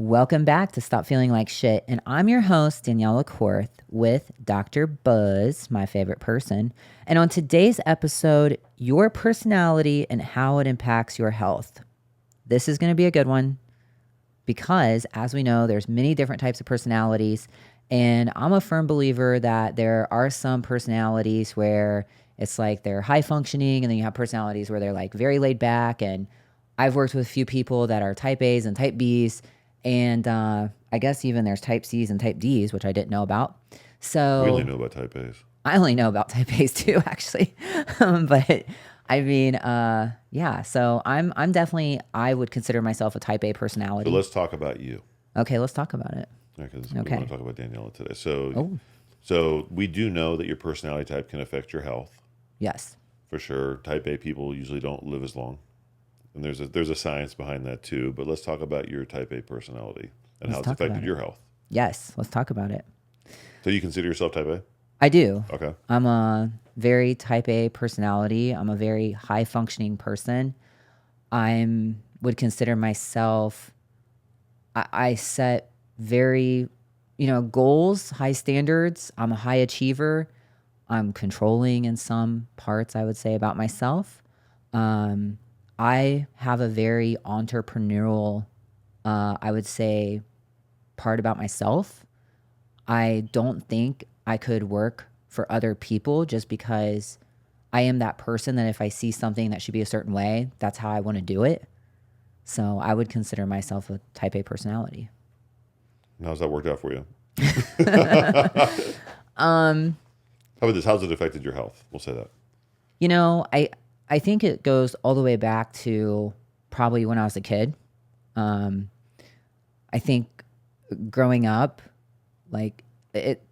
Welcome back to Stop Feeling Like Shit. And I'm your host, Daniela Korth, with Dr. Buzz, my favorite person. And on today's episode, your personality and how it impacts your health. This is going to be a good one because, as we know, there's many different types of personalities. And I'm a firm believer that there are some personalities where it's like they're high functioning, and then you have personalities where they're like very laid back. And I've worked with a few people that are type A's and type B's. And I guess even there's type C's and type D's, which I didn't know about. We only So know about type A's. I only know about type A's too, actually. But I mean, yeah. So I'm definitely, I would consider myself a type A So personality. let's talk about you, Okay, let's talk about it. because we want Okay. to talk about Daniela today. So, Oh, so we do know that your personality type can affect your health yes. for sure. Type A people usually don't live as long, and there's a science behind that too. But let's talk about your type A personality and Let's how it's talk about affected it. your health. Yes, let's talk about it. So you consider yourself type A? I do. Okay. I'm a very type A personality. I'm a very high functioning person. I'm would consider myself I set very, goals, high standards. I'm a high achiever. I'm controlling in some parts, I would say, about myself. Um, I have a very entrepreneurial, I would say, part about myself. I don't think I could work for other people just because I am that person that if I see something that should be a certain way, that's how I want to do it. So I would consider myself a type A personality. And how's that worked out for you? Um, How about this? How's it affected your health? We'll say that. I think it goes all the way back to probably when I was a kid. Um, I think growing up, like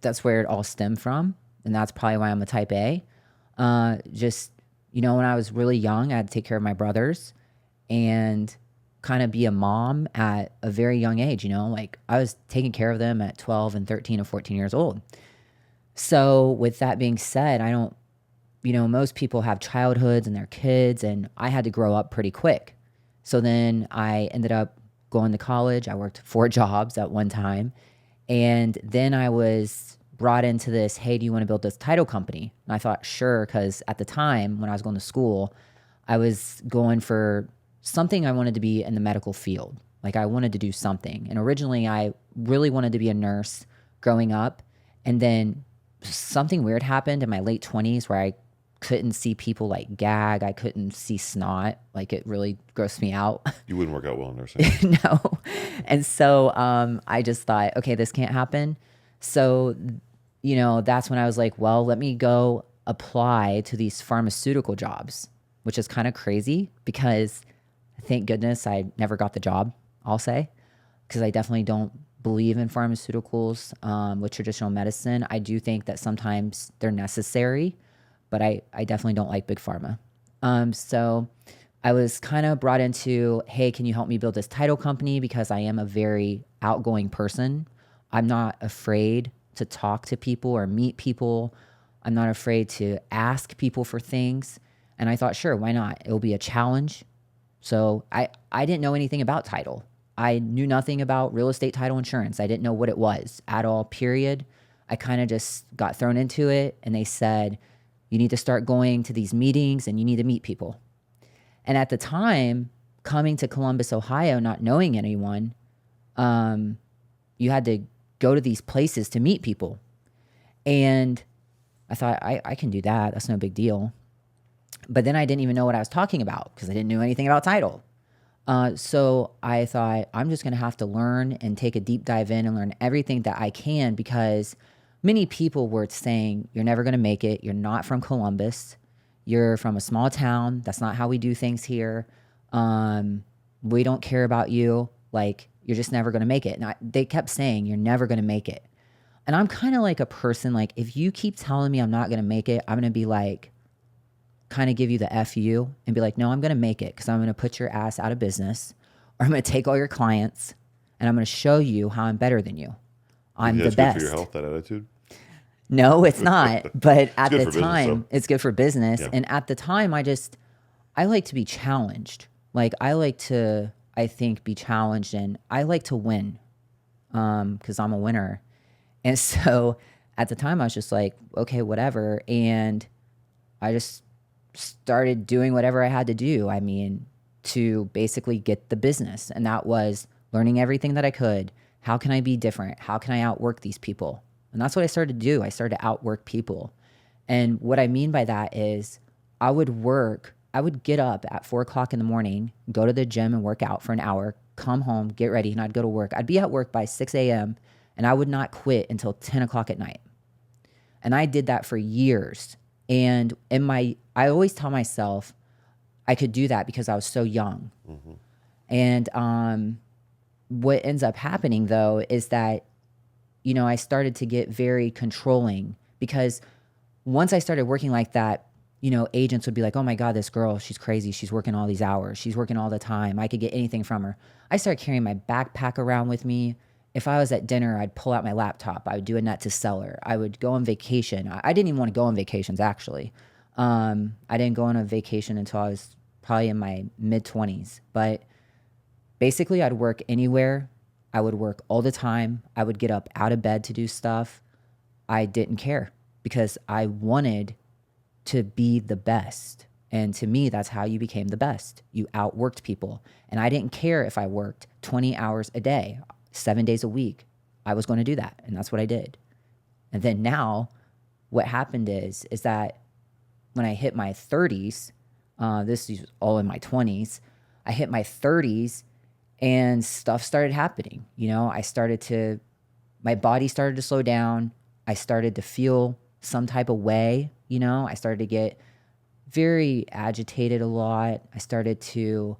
that's where it all stemmed from, and that's probably why I'm a type A. Just when I was really young, I had to take care of my brothers and kind of be a mom at a very young age. Like I was taking care of them at 12 and 13 and 14 years old. So with that being said, I don't, most people have childhoods and their kids, and I had to grow up pretty quick. So then I ended up going to college. I worked 4 jobs at one time. And then I was brought into this, hey, do you want to build this title company? And I thought, sure, because at the time when I was going to school, I was going for something I wanted to be in the medical field. Like I wanted to do something. And originally I really wanted to be a nurse growing up. And then something weird happened in my late 20s where I couldn't see people like gag. I couldn't see snot. Like it really grossed me out. You wouldn't work out well in nursing. No. And so I just thought, okay, this can't happen. So, that's when I was like, well, let me go apply to these pharmaceutical jobs, which is kind of crazy because thank goodness I never got the job, I'll say, because I definitely don't believe in pharmaceuticals with traditional medicine. I do think that sometimes they're necessary, but I definitely don't like big pharma. So I was kind of brought into, hey, can you help me build this title company? Because I am a very outgoing person. I'm not afraid to talk to people or meet people. I'm not afraid to ask people for things. And I thought, sure, why not? It'll be a challenge. So I didn't know anything about title. I knew nothing about real estate title insurance. I didn't know what it was at all, period. I kind of just got thrown into it, and they said, you need to start going to these meetings and you need to meet people. And at the time, coming to Columbus, Ohio, not knowing anyone, you had to go to these places to meet people. And I thought, I can do that. That's no big deal. But then I didn't even know what I was talking about because I didn't know anything about title. So I thought, I'm just going to have to learn and take a deep dive in and learn everything that I can, because many people were saying, you're never going to make it. You're not from Columbus. You're from a small town. That's not how we do things here. We don't care about you. Like, you're just never going to make it. And they kept saying, you're never going to make it. And I'm kind of like a person, like, if you keep telling me I'm not going to make it, I'm going to be like, kind of give you the F you and be like, no, I'm going to make it because I'm going to put your ass out of business, or I'm going to take all your clients and I'm going to show you how I'm better than you. You I'm think the that's good for best. your health, that attitude? No, it's not. But at good the for business, time, though. it's good for business. Yeah. And at the time, I like to be challenged. Like I I think, be challenged. And I like to win because I'm a winner. And so at the time, I was just like, okay, whatever. And I just started doing whatever I had to do. I mean, to basically get the business. And that was learning everything that I could. How can I be different? How can I outwork these people? And that's what I started to do. I started to outwork people. And what I mean by that is I would get up at 4 o'clock in the morning, go to the gym and work out for an hour, come home, get ready, and I'd go to work. I'd be at work by 6 a.m. and I would not quit until 10 o'clock at night. And I did that for years. And I always tell myself I could do that because I was so young. Mm-hmm. And what ends up happening though is that, I started to get very controlling because once I started working like that, agents would be like, oh my God, this girl, she's crazy. She's working all these hours. She's working all the time. I could get anything from her. I started carrying my backpack around with me. If I was at dinner, I'd pull out my laptop. I would do a net to seller. I would go on vacation. I didn't even want to go on vacations, actually. I didn't go on a vacation until I was probably in my mid-20s. But basically, I'd work anywhere. I would work all the time. I would get up out of bed to do stuff. I didn't care because I wanted to be the best. And to me, that's how you became the best. You outworked people. And I didn't care if I worked 20 hours a day, 7 days a week. I was going to do that. And that's what I did. And then now what happened is that when I hit my 30s, this is all in my 20s, I hit my 30s and stuff started happening. My body started to slow down. I started to feel some type of way. I started to get very agitated a lot. I started to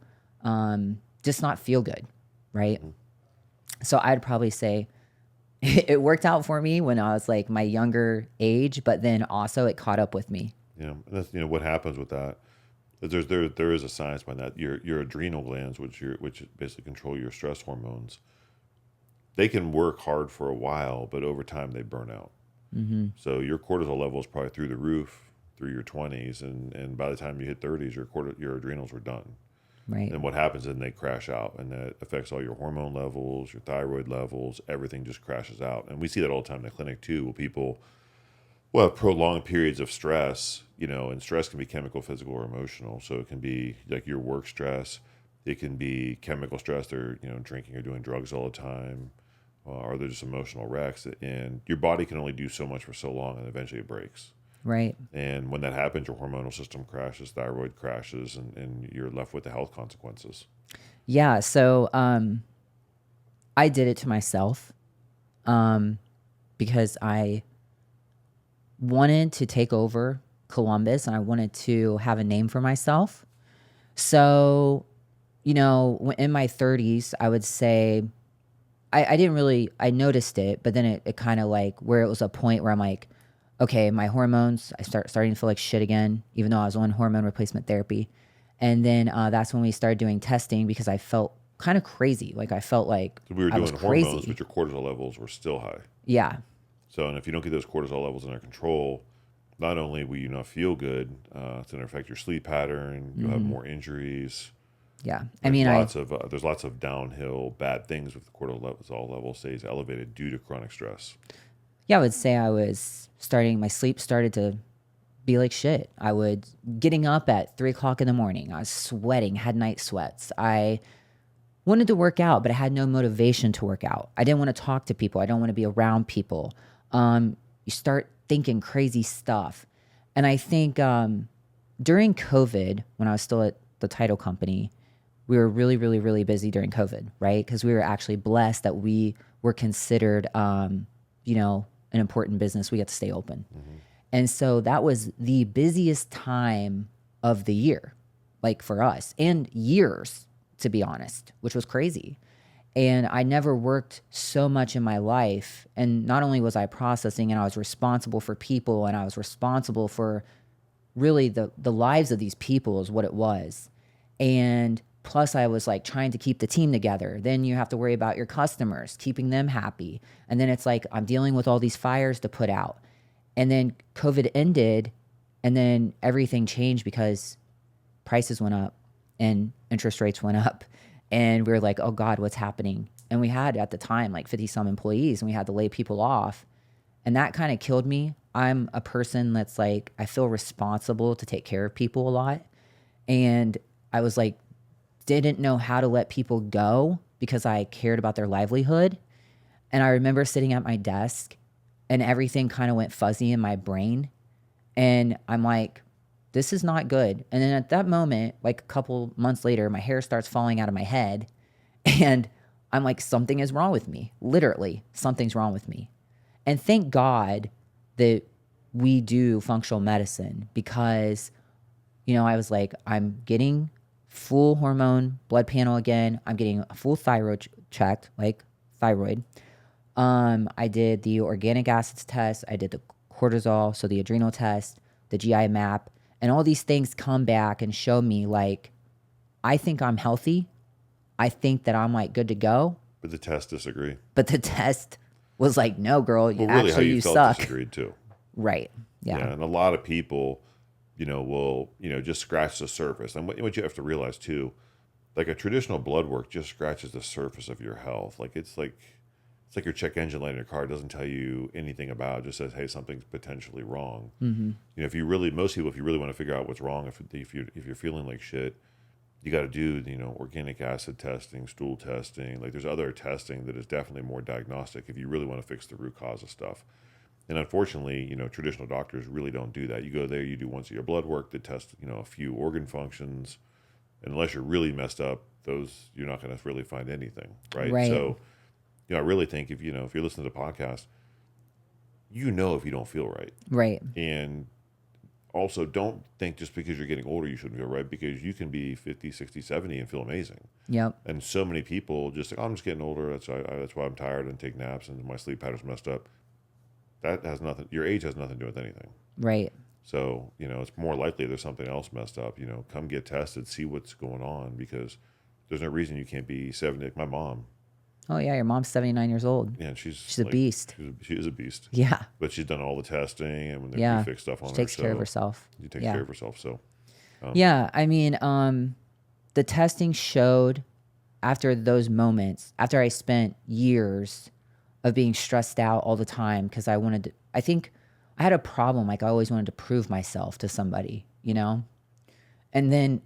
just not feel good, right? Mm-hmm. So I'd probably say it worked out for me when I was like my younger age, but then also it caught up with me. Yeah, and that's what happens with that. There is a science behind that. Your adrenal glands, which basically control your stress hormones, they can work hard for a while, but over time they burn out. Mm-hmm. So your cortisol level is probably through the roof through your 20s, and by the time you hit 30s, your adrenals are done. Right. And what happens is they crash out, and that affects all your hormone levels, your thyroid levels, everything just crashes out. And we see that all the time in the clinic too, where people have prolonged periods of stress, and stress can be chemical, physical, or emotional. So it can be like your work stress. It can be chemical stress. They're, drinking or doing drugs all the time, or they're just emotional wrecks. And your body can only do so much for so long, and eventually it breaks. Right. And when that happens, your hormonal system crashes, thyroid crashes, and you're left with the health consequences. Yeah. So I did it to myself because I wanted to take over Columbus and I wanted to have a name for myself. So, in my 30s, I would say I didn't really, I noticed it, but then it kind of like where it was a point where I'm like, okay, my hormones, starting to feel like shit again, even though I was on hormone replacement therapy. And then that's when we started doing testing because I felt kind of crazy. Like I felt like so we were I doing was hormones, crazy. but your cortisol levels were still high. Yeah. So, and if you don't get those cortisol levels under control, not only will you not feel good, it's going to affect your sleep pattern. You'll have more injuries. Yeah. There's lots of downhill bad things with the cortisol level stays elevated due to chronic stress. Yeah, I would say my sleep started to be like shit. I would getting up at 3 o'clock in the morning. I was sweating, had night sweats. I wanted to work out, but I had no motivation to work out. I didn't want to talk to people. I don't want to be around people. You start thinking crazy stuff. And I think during COVID, when I was still at the title company, we were really, really, really busy during COVID, right? Because we were actually blessed that we were considered, an important business. We got to stay open. Mm-hmm. And so that was the busiest time of the year, like for us, and years, to be honest, which was crazy. And I never worked so much in my life. And not only was I processing, and I was responsible for people, and I was responsible for really the lives of these people is what it was. And plus I was like trying to keep the team together. Then you have to worry about your customers, keeping them happy. And then it's like I'm dealing with all these fires to put out. And then COVID ended, and then everything changed because prices went up and interest rates went up. And we were like, oh God, what's happening? And we had at the time like 50 some employees, and we had to lay people off. And that kind of killed me. I'm a person that's like, I feel responsible to take care of people a lot. And I was like, didn't know how to let people go because I cared about their livelihood. And I remember sitting at my desk and everything kind of went fuzzy in my brain. And I'm like, this is not good. And then at that moment, like a couple months later, my hair starts falling out of my head. And I'm like, something is wrong with me. Literally, something's wrong with me. And thank God that we do functional medicine because, I was like, I'm getting full hormone blood panel again. I'm getting a full thyroid checked, like thyroid. I did the organic acids test. I did the cortisol, so the adrenal test, the GI map, and all these things come back and show me like, I think I'm healthy. I think that I'm like good to go. But the test disagree. But the test was like, no, girl, Well, really, how you felt suck. disagreed too. Right. Yeah. And a lot of people, will, just scratch the surface. And what you have to realize too, like a traditional blood work just scratches the surface of your health. Like it's like your check engine light in your car. It doesn't tell you anything about it. It just says, hey, something's potentially wrong. Mm-hmm. If you really want to figure out what's wrong, if you're feeling like shit, you got to do, organic acid testing, stool testing. Like there's other testing that is definitely more diagnostic if you really want to fix the root cause of stuff. And unfortunately, traditional doctors really don't do that. You go there, you do once a year blood work that tests, a few organ functions. And unless you're really messed up, those, you're not going to really find anything. Right. So, I really think if you're listening to the podcast, if you don't feel right. Right. And also don't think just because you're getting older, you shouldn't feel right, because you can be 50, 60, 70 and feel amazing. Yep. And so many people just think, oh, I'm just getting older. That's why I'm tired and take naps and my sleep pattern's messed up. That has nothing, your age has nothing to do with anything. Right. So, it's more likely there's something else messed up. Come get tested, see what's going on, because there's no reason you can't be 70. Like my mom. Oh, yeah. Your mom's 79 years old. Yeah, and she's a beast. She is a beast. Yeah. But she's done all the testing, and when they fix stuff on her. She takes care of herself. She takes care of herself. So, yeah. I mean, the testing showed after those moments, after I spent years of being stressed out all the time because I think I had a problem. Like I always wanted to prove myself to somebody, And then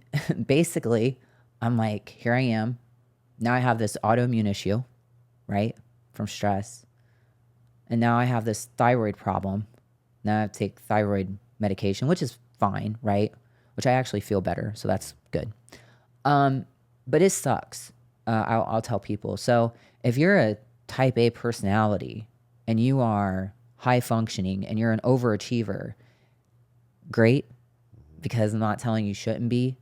basically I'm like, here I am. Now I have this autoimmune issue, right? From stress. And now I have this thyroid problem. Now I have to take thyroid medication, which is fine, right? Which I actually feel better. So that's good. But it sucks. I'll tell people. So if you're a type A personality and you are high functioning and you're an overachiever, great, because I'm not telling you shouldn't be,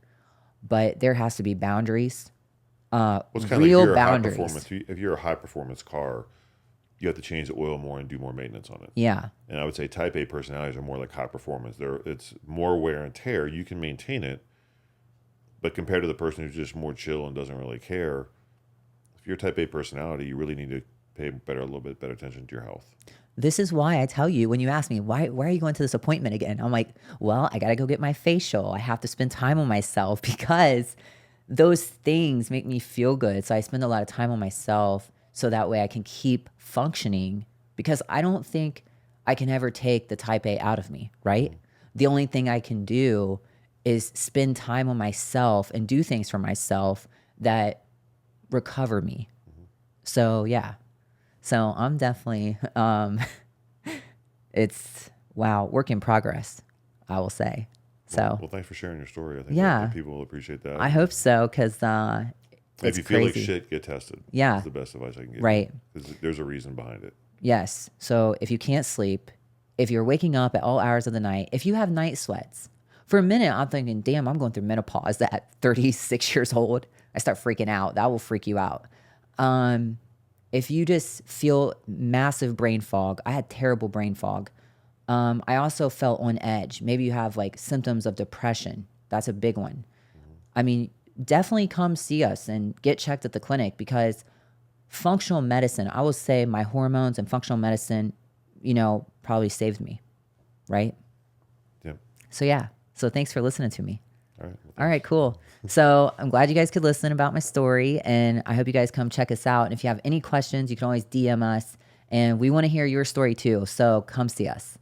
but there has to be boundaries. It's kind real of like boundaries. if you're a high performance car, you have to change the oil more and do more maintenance on it. Yeah. And I would say type A personalities are more like high performance. It's more wear and tear. You can maintain it, but compared to the person who's just more chill and doesn't really care, if you're a type A personality, you really need to pay a little bit better attention to your health. This is why I tell you when you ask me, why are you going to this appointment again? I'm like, well, I got to go get my facial. I have to spend time on myself because those things make me feel good. So I spend a lot of time on myself so that way I can keep functioning, because I don't think I can ever take the type A out of me, right? The only thing I can do is spend time on myself and do things for myself that recover me. So yeah. So I'm definitely, it's, work in progress, I will say. So, well, thanks for sharing your story. I think that people will appreciate that. I hope so, because if you feel like shit, get tested. Yeah. That's the best advice I can give. Right. Because there's a reason behind it. Yes. So if you can't sleep, if you're waking up at all hours of the night, if you have night sweats, for a minute, I'm thinking, damn, I'm going through menopause at 36 years old. I start freaking out. That will freak you out. If you just feel massive brain fog, I had terrible brain fog. I also felt on edge. Maybe you have like symptoms of depression. That's a big one. I mean, definitely come see us and get checked at the clinic, because functional medicine, I will say my hormones and functional medicine, probably saved me. Right? Yeah. So yeah. So thanks for listening to me. All right. Well, All right, cool. So I'm glad you guys could listen about my story, and I hope you guys come check us out. And if you have any questions, you can always DM us, and we want to hear your story too. So come see us.